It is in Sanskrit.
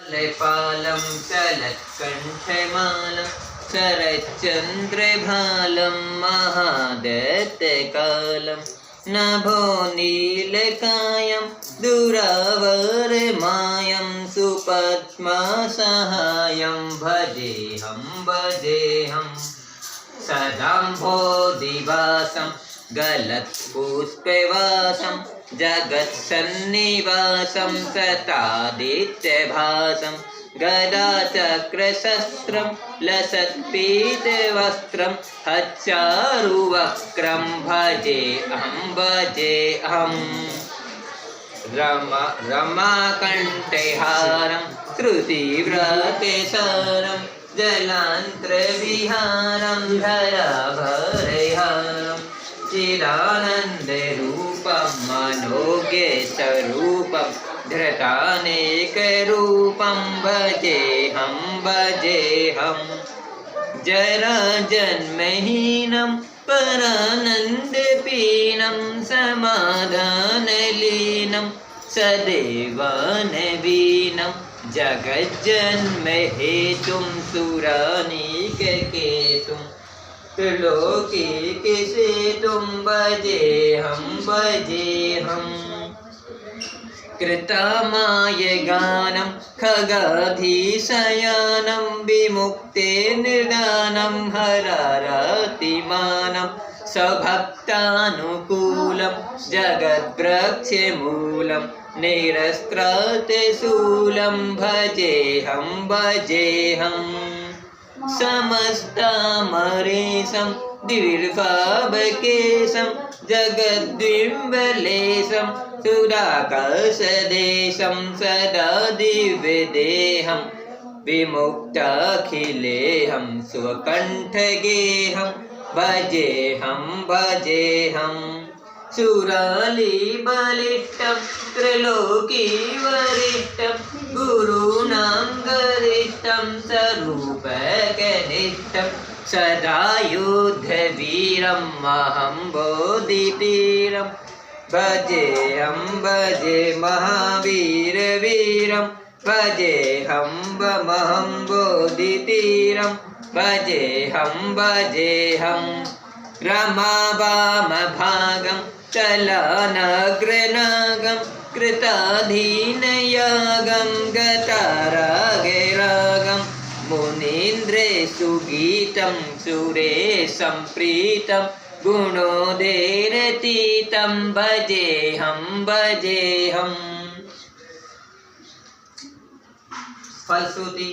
पालं चलत्कण्ठमालं शरच्चन्द्रभालं महादैत्यकालं नभो नीलकायं दुरावरमायं सुपद्मसहायं भजेऽहं सदाम्भोधिवासं गलत्पुष्पवासं जगत्सन्निवासं सतादित्यभासं गदाचक्रशस्त्रं लसत्पीतवस्त्रं हच्चारुवक्त्रं भजेऽहं रमाकण्ठहारं श्रुतिव्रतसारं जलान्तरविहारं धराभयहारं चिदानन्दरूपं मनोज्ञस्वरूपं धृतानेकरूपं भजेऽहं जराजन्महीनं परानन्दपीनं समाधानलीनं सदैवानवीनं जगज्जन्महेतुं सुरानीककेतुं त्रिलोकीकेसेतुं भजेऽहं कृतामायगानं खगाधीशयानं विमुक्तेर्निदानं हरारतिमानं स्वभक्तानुकूलं जगद्वृक्षमूलं निरस्त्रातशूलं भजेऽहं समस्तामरेशं दीर्घाभकेशं जगद्बिम्बलेशं सुराकाशदेशं सदा दिव्यदेहं विमुक्ताखिलेऽहं स्वकण्ठगेहं भजेऽहं सुरालीबलिष्ठं त्रिलोकीवरिष्ठं गुरूणां गरिष्ठं स्वरूपकनिष्ठं सदा युद्धवीरं महं बोधितीरं भजे महावीरवीरं भजेऽहं बोधितीरं भजेऽहं रमावामभागं चलानग्रनागं कृताधीनयागं गतारागरागं मुनीन्द्रेषुगीतं सुरेशं प्रीतं गुणोदयरतीतं भजेऽहं फलश्रुति।